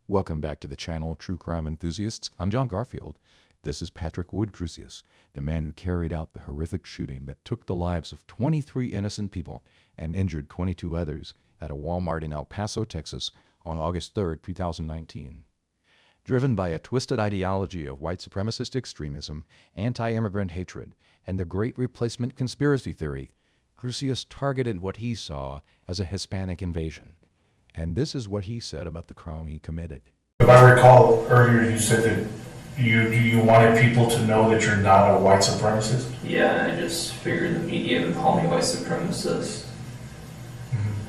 Welcome back to the channel, True Crime Enthusiasts. I'm John Garfield. This is Patrick Wood Crusius, the man who carried out the horrific shooting that took the lives of 23 innocent people and injured 22 others at a Walmart in El Paso, Texas on August 3, 2019. Driven by a twisted ideology of white supremacist extremism, anti-immigrant hatred, and the Great Replacement conspiracy theory, Crusius targeted what he saw as a Hispanic invasion. And this is what he said about the crime he committed. If I recall earlier, you said that you wanted people to know that you're not a white supremacist. Yeah, I just figured the media would call me white supremacist.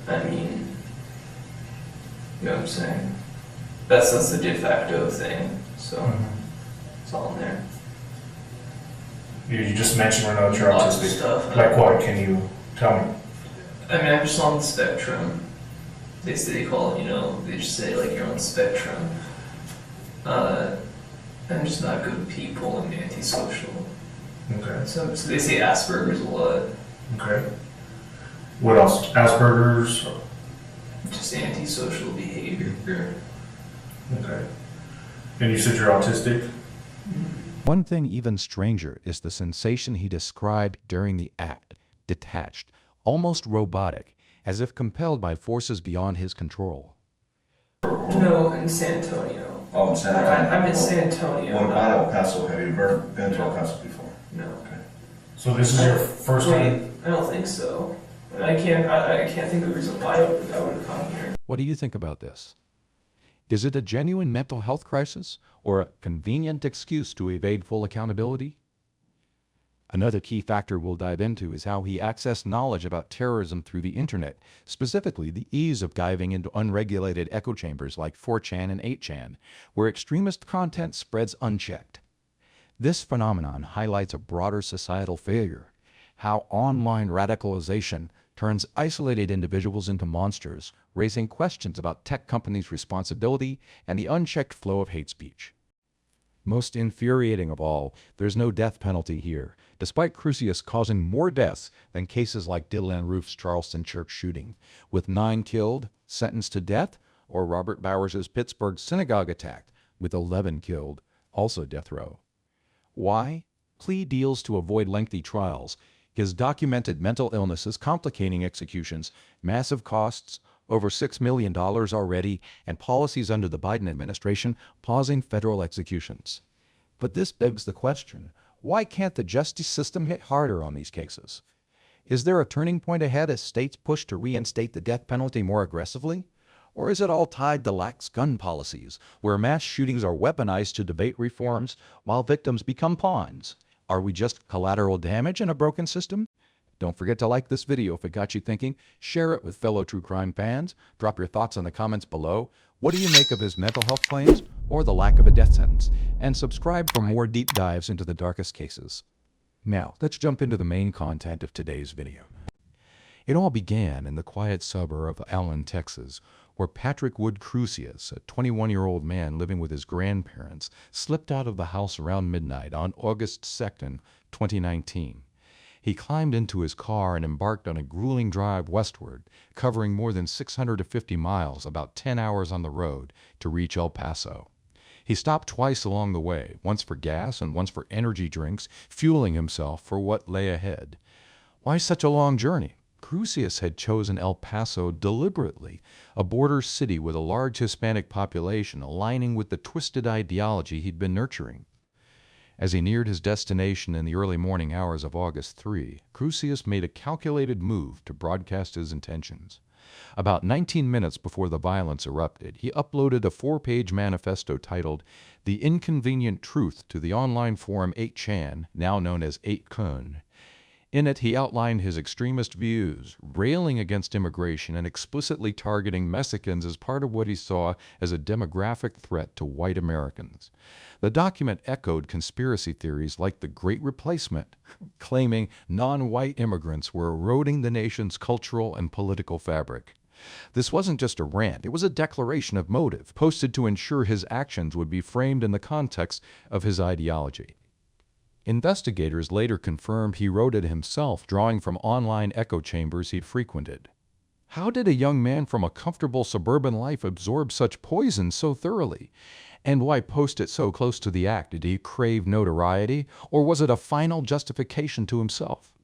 I mean, you know what I'm saying? That's the de facto thing, so it's all in there. You just mentioned right now that you're Lots of autistic. stuff. Like what? Can you tell me? I mean, I'm just on the spectrum. They call it, they just say like you're on the spectrum. I'm just not good with people and antisocial. Okay. So they say Asperger's a lot. Okay. What else? Asperger's? Just antisocial behavior. Okay. And you said you're autistic? One thing even stranger is the sensation he described during the act, detached, almost robotic, as if compelled by forces beyond his control. No, in San Antonio. Oh, in San Antonio. I'm in San Antonio. What about El Paso? Have you ever been to El Paso before? No. Okay. So this is your first time? I don't think so. I can't think of a reason why I would have come here. What do you think about this? Is it a genuine mental health crisis or a convenient excuse to evade full accountability? Another key factor we'll dive into is how he accessed knowledge about terrorism through the internet, specifically the ease of diving into unregulated echo chambers like 4chan and 8chan, where extremist content spreads unchecked. This phenomenon highlights a broader societal failure, how online radicalization turns isolated individuals into monsters, raising questions about tech companies' responsibility and the unchecked flow of hate speech. Most infuriating of all, there's no death penalty here, despite Crusius causing more deaths than cases like Dylan Roof's Charleston church shooting, with 9 killed, sentenced to death, or Robert Bowers's Pittsburgh synagogue attack, with 11 killed, also death row. Why? Plea deals to avoid lengthy trials, his documented mental illnesses complicating executions, massive costs, over $6 million already, and policies under the Biden administration pausing federal executions. But this begs the question, why can't the justice system hit harder on these cases? Is there a turning point ahead as states push to reinstate the death penalty more aggressively? Or is it all tied to lax gun policies, where mass shootings are weaponized to debate reforms while victims become pawns? Are we just collateral damage in a broken system? Don't forget to like this video if it got you thinking, share it with fellow true crime fans, drop your thoughts in the comments below. What do you make of his mental health claims or the lack of a death sentence? And subscribe for more deep dives into the darkest cases. Now, let's jump into the main content of today's video. It all began in the quiet suburb of Allen, Texas, where Patrick Wood Crusius, a 21-year-old man living with his grandparents, slipped out of the house around midnight on August 2nd, 2019. He climbed into his car and embarked on a grueling drive westward, covering more than 650 miles, about 10 hours on the road, to reach El Paso. He stopped twice along the way, once for gas and once for energy drinks, fueling himself for what lay ahead. Why such a long journey? Crusius had chosen El Paso deliberately, a border city with a large Hispanic population aligning with the twisted ideology he'd been nurturing. As he neared his destination in the early morning hours of August 3, Crusius made a calculated move to broadcast his intentions. About 19 minutes before the violence erupted, he uploaded a 4-page manifesto titled The Inconvenient Truth to the online forum 8chan, now known as 8kun. In it, he outlined his extremist views, railing against immigration and explicitly targeting Mexicans as part of what he saw as a demographic threat to white Americans. The document echoed conspiracy theories like the Great Replacement, claiming non-white immigrants were eroding the nation's cultural and political fabric. This wasn't just a rant, it was a declaration of motive, posted to ensure his actions would be framed in the context of his ideology. Investigators later confirmed he wrote it himself, drawing from online echo chambers he'd frequented. How did a young man from a comfortable suburban life absorb such poison so thoroughly? And why post it so close to the act? Did he crave notoriety, or was it a final justification to himself?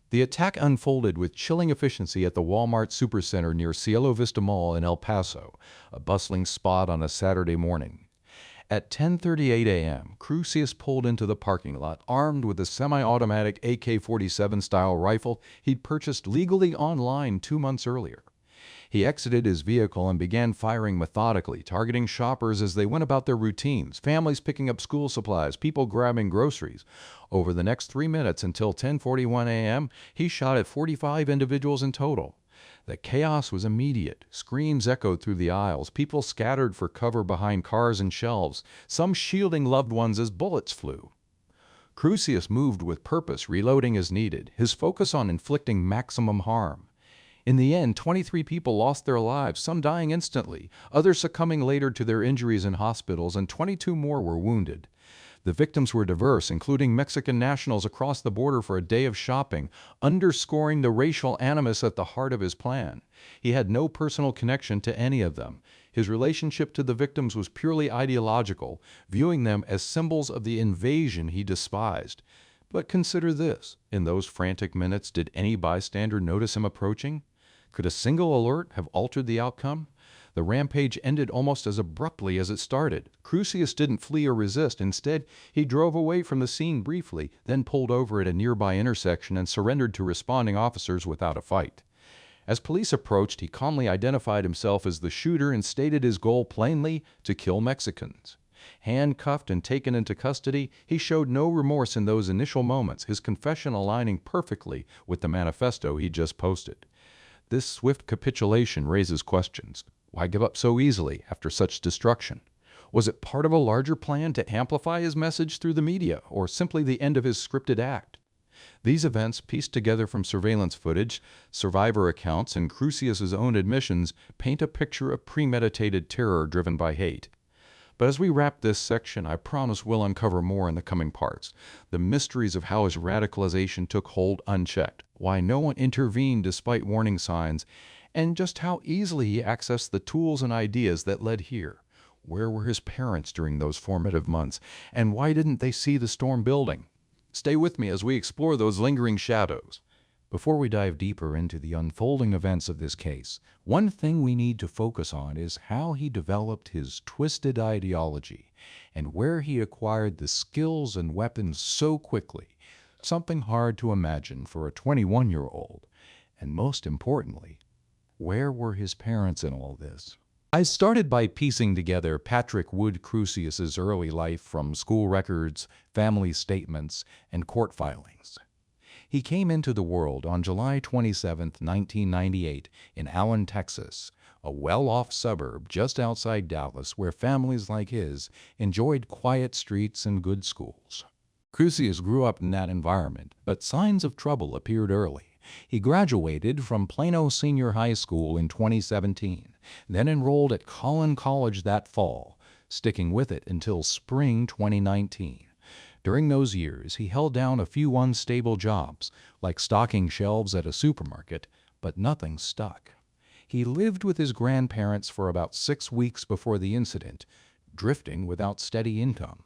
The attack unfolded with chilling efficiency at the Walmart Supercenter near Cielo Vista Mall in El Paso, a bustling spot on a Saturday morning. At 10:38 a.m., Crusius pulled into the parking lot armed with a semi-automatic AK-47 style rifle he'd purchased legally online 2 months earlier. He exited his vehicle and began firing methodically, targeting shoppers as they went about their routines, families picking up school supplies, people grabbing groceries. Over the next 3 minutes until 10:41 a.m., he shot at 45 individuals in total. The chaos was immediate. Screams echoed through the aisles, people scattered for cover behind cars and shelves, some shielding loved ones as bullets flew. Crusius moved with purpose, reloading as needed, his focus on inflicting maximum harm. In the end, 23 people lost their lives, some dying instantly, others succumbing later to their injuries in hospitals, and 22 more were wounded. The victims were diverse, including Mexican nationals across the border for a day of shopping, underscoring the racial animus at the heart of his plan. He had no personal connection to any of them. His relationship to the victims was purely ideological, viewing them as symbols of the invasion he despised. But consider this. In those frantic minutes, did any bystander notice him approaching? Could a single alert have altered the outcome? The rampage ended almost as abruptly as it started. Crusius didn't flee or resist. Instead, he drove away from the scene briefly, then pulled over at a nearby intersection and surrendered to responding officers without a fight. As police approached, he calmly identified himself as the shooter and stated his goal plainly: to kill Mexicans. Handcuffed and taken into custody, he showed no remorse in those initial moments, his confession aligning perfectly with the manifesto he just posted. This swift capitulation raises questions. Why give up so easily after such destruction? Was it part of a larger plan to amplify his message through the media, or simply the end of his scripted act? These events, pieced together from surveillance footage, survivor accounts, and Crusius's own admissions, paint a picture of premeditated terror driven by hate. But as we wrap this section, I promise we'll uncover more in the coming parts. The mysteries of how his radicalization took hold unchecked, why no one intervened despite warning signs, and just how easily he accessed the tools and ideas that led here. Where were his parents during those formative months, and why didn't they see the storm building? Stay with me as we explore those lingering shadows. Before we dive deeper into the unfolding events of this case, one thing we need to focus on is how he developed his twisted ideology and where he acquired the skills and weapons so quickly, something hard to imagine for a 21-year-old. And most importantly, where were his parents in all this? I started by piecing together Patrick Wood Crusius's early life from school records, family statements, and court filings. He came into the world on July 27, 1998, in Allen, Texas, a well-off suburb just outside Dallas where families like his enjoyed quiet streets and good schools. Crusius grew up in that environment, but signs of trouble appeared early. He graduated from Plano Senior High School in 2017, then enrolled at Collin College that fall, sticking with it until spring 2019. During those years, he held down a few unstable jobs, like stocking shelves at a supermarket, but nothing stuck. He lived with his grandparents for about 6 weeks before the incident, drifting without steady income.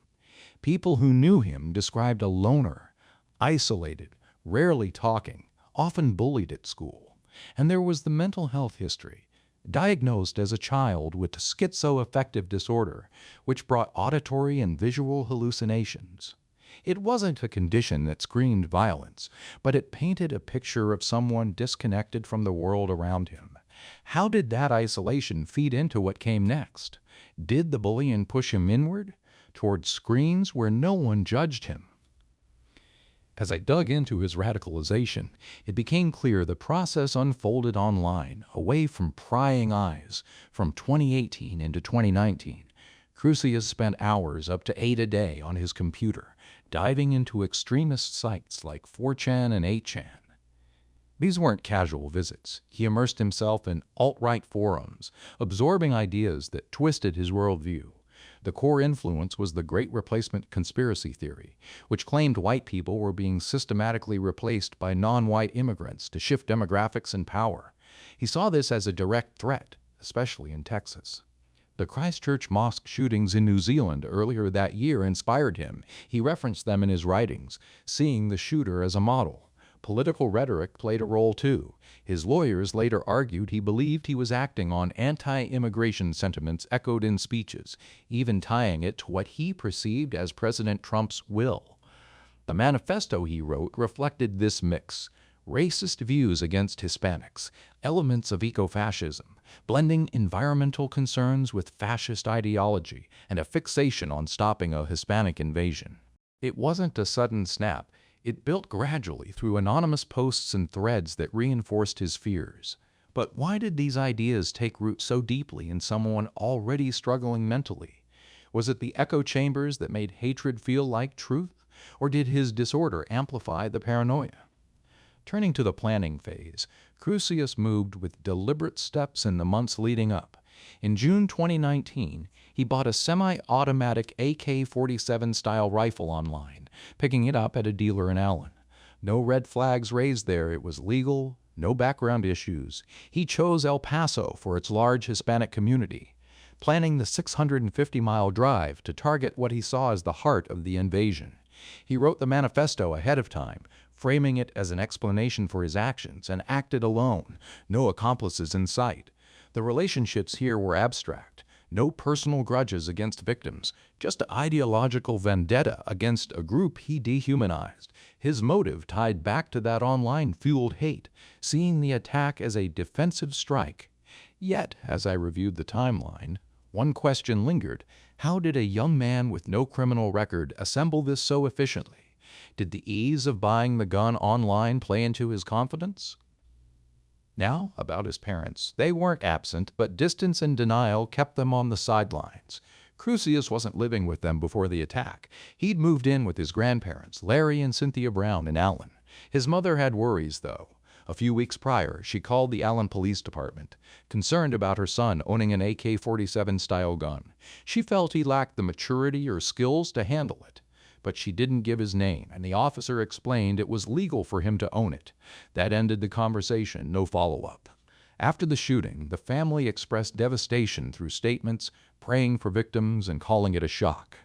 People who knew him described a loner, isolated, rarely talking, often bullied at school. And there was the mental health history. Diagnosed as a child with schizoaffective disorder, which brought auditory and visual hallucinations. It wasn't a condition that screamed violence, but it painted a picture of someone disconnected from the world around him. How did that isolation feed into what came next? Did the bullying push him inward, toward screens where no one judged him? As I dug into his radicalization, it became clear the process unfolded online, away from prying eyes. From 2018 into 2019, Crusius spent hours, up to 8 a day, on his computer, diving into extremist sites like 4chan and 8chan. These weren't casual visits. He immersed himself in alt-right forums, absorbing ideas that twisted his worldview. The core influence was the Great Replacement conspiracy theory, which claimed white people were being systematically replaced by non-white immigrants to shift demographics and power. He saw this as a direct threat, especially in Texas. The Christchurch mosque shootings in New Zealand earlier that year inspired him. He referenced them in his writings, seeing the shooter as a model. Political rhetoric played a role too. His lawyers later argued he believed he was acting on anti-immigration sentiments echoed in speeches, even tying it to what he perceived as President Trump's will. The manifesto he wrote reflected this mix: racist views against Hispanics, elements of eco-fascism, blending environmental concerns with fascist ideology, and a fixation on stopping a Hispanic invasion. It wasn't a sudden snap. It built gradually through anonymous posts and threads that reinforced his fears. But why did these ideas take root so deeply in someone already struggling mentally? Was it the echo chambers that made hatred feel like truth, or did his disorder amplify the paranoia? Turning to the planning phase, Crusius moved with deliberate steps in the months leading up. In June 2019, he bought a semi-automatic AK-47 style rifle online, picking it up at a dealer in Allen. No red flags raised there. It was legal, no background issues. He chose El Paso for its large Hispanic community, planning the 650-mile drive to target what he saw as the heart of the invasion. He wrote the manifesto ahead of time, framing it as an explanation for his actions, and acted alone, no accomplices in sight. The relationships here were abstract, no personal grudges against victims, just ideological vendetta against a group he dehumanized. His motive tied back to that online-fueled hate, seeing the attack as a defensive strike. Yet, as I reviewed the timeline, one question lingered: how did a young man with no criminal record assemble this so efficiently? Did the ease of buying the gun online play into his confidence? Now, about his parents. They weren't absent, but distance and denial kept them on the sidelines. Crusius wasn't living with them before the attack. He'd moved in with his grandparents, Larry and Cynthia Brown, in Allen. His mother had worries, though. A few weeks prior, she called the Allen Police Department, concerned about her son owning an AK-47 style gun. She felt he lacked the maturity or skills to handle it. But she didn't give his name, and the officer explained it was legal for him to own it. That ended the conversation, no follow-up. After the shooting, the family expressed devastation through statements, praying for victims and calling it a shock.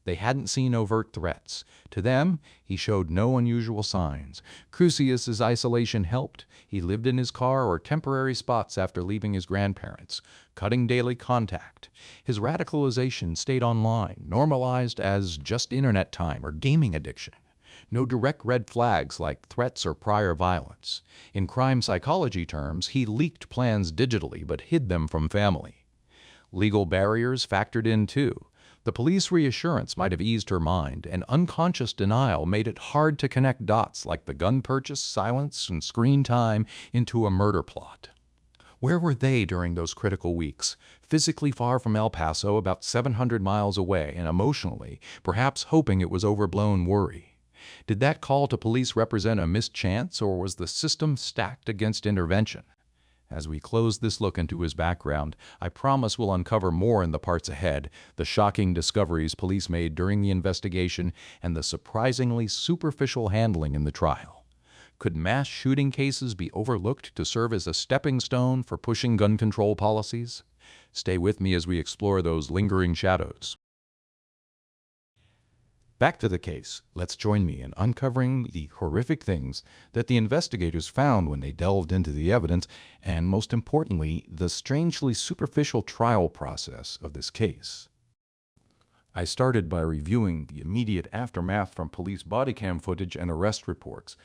They hadn't seen overt threats. To them, he showed no unusual signs. Crusius's isolation helped. He lived in his car or temporary spots after leaving his grandparents, cutting daily contact. His radicalization stayed online, normalized as just internet time or gaming addiction. No direct red flags like threats or prior violence. In crime psychology terms, he leaked plans digitally but hid them from family. Legal barriers factored in too. The police reassurance might have eased her mind, and unconscious denial made it hard to connect dots like the gun purchase, silence, and screen time into a murder plot. Where were they during those critical weeks? Physically far from El Paso, about 700 miles away, and emotionally, perhaps hoping it was overblown worry. Did that call to police represent a missed chance, or was the system stacked against intervention? As we close this look into his background, I promise we'll uncover more in the parts ahead, the shocking discoveries police made during the investigation, and the surprisingly superficial handling in the trial. Could mass shooting cases be overlooked to serve as a stepping stone for pushing gun control policies? Stay with me as we explore those lingering shadows. Back to the case. Let's join me in uncovering the horrific things that the investigators found when they delved into the evidence, and most importantly, the strangely superficial trial process of this case. I started by reviewing the immediate aftermath from police body cam footage and arrest reports.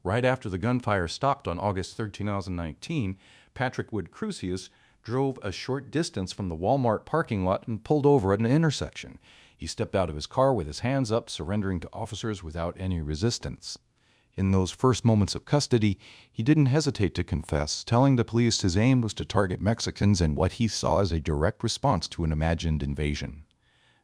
Right after the gunfire stopped on August 3, 2019, Patrick Wood Crusius drove a short distance from the Walmart parking lot and pulled over at an intersection. He stepped out of his car with his hands up, surrendering to officers without any resistance. In those first moments of custody, he didn't hesitate to confess, telling the police his aim was to target Mexicans in what he saw as a direct response to an imagined invasion.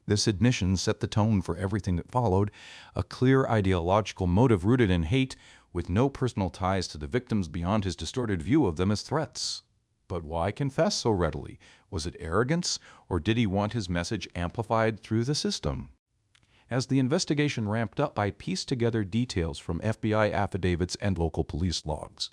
This admission set the tone for everything that followed, a clear ideological motive rooted in hate, with no personal ties to the victims beyond his distorted view of them as threats. But why confess so readily? Was it arrogance, or did he want his message amplified through the system? As the investigation ramped up, I pieced together details from FBI affidavits and local police logs.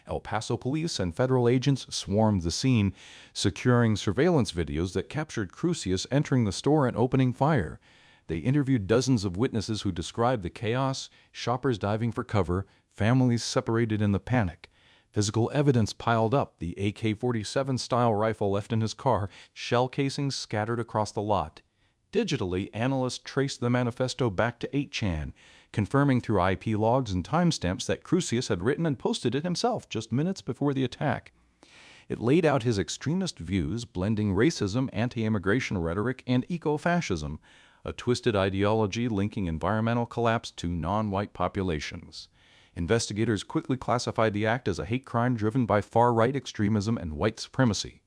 El Paso police and federal agents swarmed the scene, securing surveillance videos that captured Crusius entering the store and opening fire. They interviewed dozens of witnesses who described the chaos, shoppers diving for cover, families separated in the panic. Physical evidence piled up, the AK-47 style rifle left in his car, shell casings scattered across the lot. Digitally, analysts traced the manifesto back to 8chan, confirming through IP logs and timestamps that Crusius had written and posted it himself just minutes before the attack. It laid out his extremist views, blending racism, anti-immigration rhetoric, and eco-fascism, a twisted ideology linking environmental collapse to non-white populations. Investigators quickly classified the act as a hate crime driven by far-right extremism and white supremacy.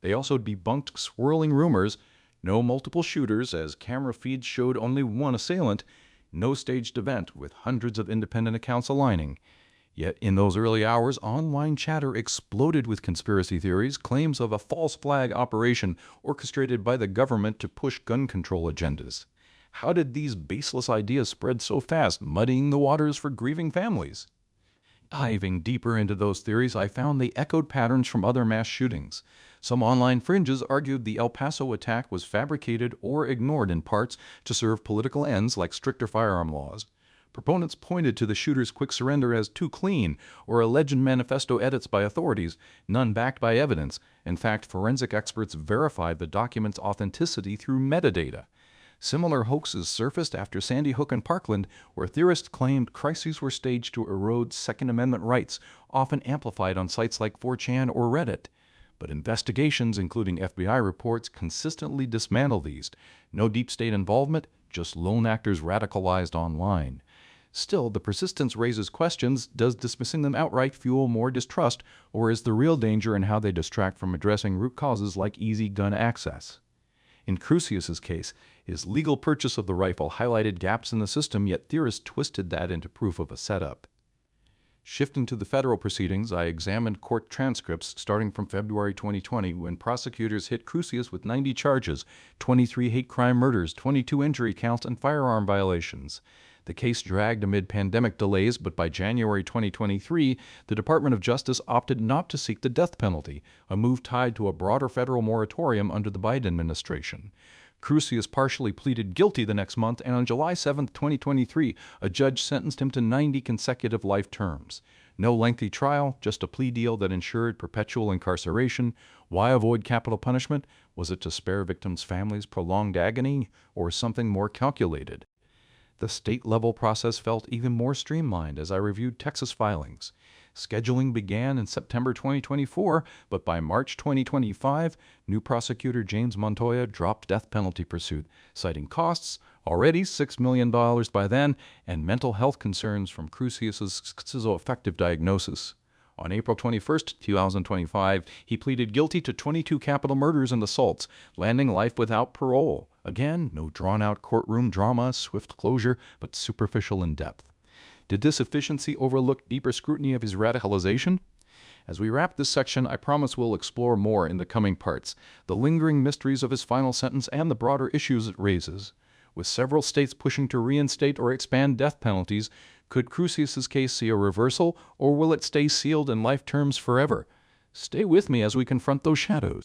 They also debunked swirling rumors, no multiple shooters as camera feeds showed only one assailant, no staged event with hundreds of independent accounts aligning. Yet in those early hours, online chatter exploded with conspiracy theories, claims of a false flag operation orchestrated by the government to push gun control agendas. How did these baseless ideas spread so fast, muddying the waters for grieving families? Diving deeper into those theories, I found they echoed patterns from other mass shootings. Some online fringes argued the El Paso attack was fabricated or ignored in parts to serve political ends like stricter firearm laws. Proponents pointed to the shooter's quick surrender as too clean, or alleged manifesto edits by authorities, none backed by evidence. In fact, forensic experts verified the document's authenticity through metadata. Similar hoaxes surfaced after Sandy Hook and Parkland, where theorists claimed crises were staged to erode Second Amendment rights, often amplified on sites like 4chan or Reddit. But investigations, including FBI reports, consistently dismantle these. No deep state involvement, just lone actors radicalized online. Still, the persistence raises questions. Does dismissing them outright fuel more distrust, or is the real danger in how they distract from addressing root causes like easy gun access? In Crusius's case, his legal purchase of the rifle highlighted gaps in the system, yet theorists twisted that into proof of a setup. Shifting to the federal proceedings, I examined court transcripts starting from February 2020 when prosecutors hit Crusius with 90 charges, 23 hate crime murders, 22 injury counts, and firearm violations. The case dragged amid pandemic delays, but by January 2023, the Department of Justice opted not to seek the death penalty, a move tied to a broader federal moratorium under the Biden administration. Crusius partially pleaded guilty the next month, and on July 7, 2023, a judge sentenced him to 90 consecutive life terms. No lengthy trial, just a plea deal that ensured perpetual incarceration. Why avoid capital punishment? Was it to spare victims' families prolonged agony, or something more calculated? The state-level process felt even more streamlined as I reviewed Texas filings. Scheduling began in September 2024, but by March 2025, new prosecutor James Montoya dropped death penalty pursuit, citing costs, already $6 million by then, and mental health concerns from Crusius's schizoaffective diagnosis. On April 21, 2025, he pleaded guilty to 22 capital murders and assaults, landing life without parole. Again, no drawn-out courtroom drama, swift closure, but superficial in depth. Did this efficiency overlook deeper scrutiny of his radicalization? As we wrap this section, I promise we'll explore more in the coming parts, the lingering mysteries of his final sentence and the broader issues it raises. With several states pushing to reinstate or expand death penalties, could Crusius's case see a reversal, or will it stay sealed in life terms forever? Stay with me as we confront those shadows.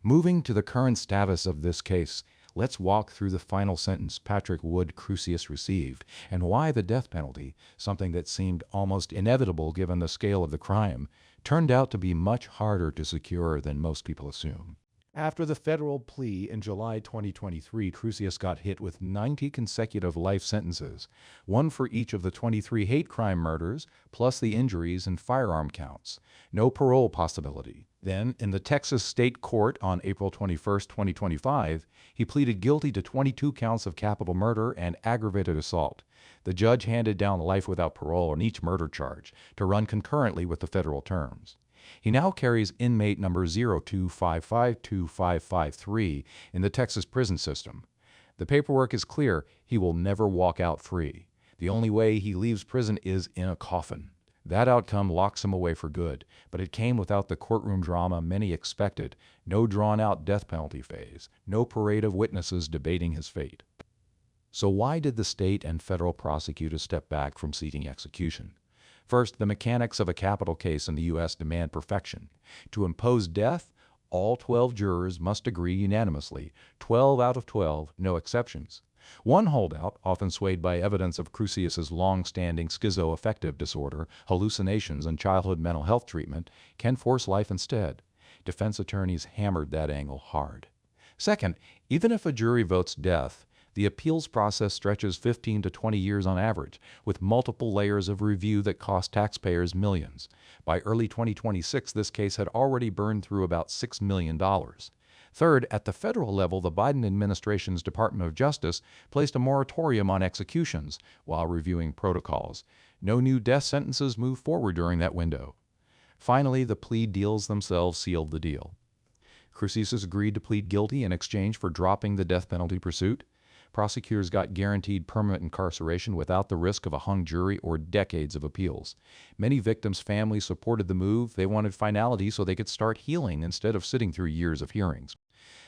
Moving to the current status of this case, let's walk through the final sentence Patrick Wood Crusius received, and why the death penalty, something that seemed almost inevitable given the scale of the crime, turned out to be much harder to secure than most people assume. After the federal plea in July 2023, Crusius got hit with 90 consecutive life sentences, one for each of the 23 hate crime murders, plus the injuries and firearm counts. No parole possibility. Then, in the Texas State Court on April 21, 2025, he pleaded guilty to 22 counts of capital murder and aggravated assault. The judge handed down life without parole on each murder charge, to run concurrently with the federal terms. He now carries inmate number 02552553 in the Texas prison system. The paperwork is clear: he will never walk out free. The only way he leaves prison is in a coffin. That outcome locks him away for good, but it came without the courtroom drama many expected. No drawn-out death penalty phase, no parade of witnesses debating his fate. So why did the state and federal prosecutors step back from seeking execution? First, the mechanics of a capital case in the U.S. demand perfection. To impose death, all 12 jurors must agree unanimously, 12 out of 12, no exceptions. One holdout, often swayed by evidence of Crusius's long-standing schizoaffective disorder, hallucinations, and childhood mental health treatment, can force life instead. Defense attorneys hammered that angle hard. Second, even if a jury votes death, the appeals process stretches 15 to 20 years on average, with multiple layers of review that cost taxpayers millions. By early 2026, this case had already burned through about $6 million. Third, at the federal level, the Biden administration's Department of Justice placed a moratorium on executions while reviewing protocols. No new death sentences moved forward during that window. Finally, the plea deals themselves sealed the deal. Crusius agreed to plead guilty in exchange for dropping the death penalty pursuit. Prosecutors got guaranteed permanent incarceration without the risk of a hung jury or decades of appeals. Many victims' families supported the move. They wanted finality so they could start healing instead of sitting through years of hearings.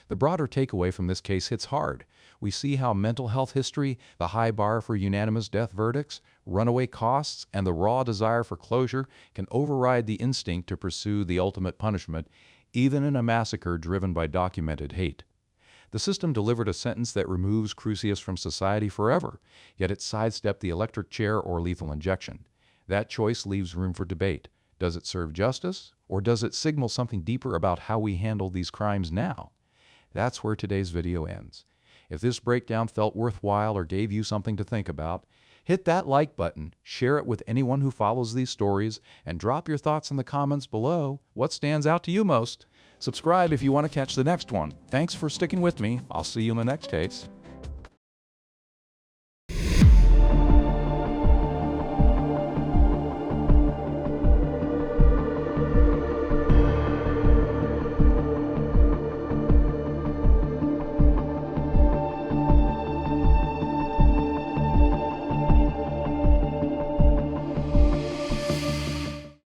The broader takeaway from this case hits hard. We see how mental health history, the high bar for unanimous death verdicts, runaway costs, and the raw desire for closure can override the instinct to pursue the ultimate punishment, even in a massacre driven by documented hate. The system delivered a sentence that removes Crusius from society forever, yet it sidestepped the electric chair or lethal injection. That choice leaves room for debate. Does it serve justice, or does it signal something deeper about how we handle these crimes now? That's where today's video ends. If this breakdown felt worthwhile or gave you something to think about, hit that like button, share it with anyone who follows these stories, and drop your thoughts in the comments below. What stands out to you most? Subscribe if you want to catch the next one. Thanks for sticking with me. I'll see you in the next case.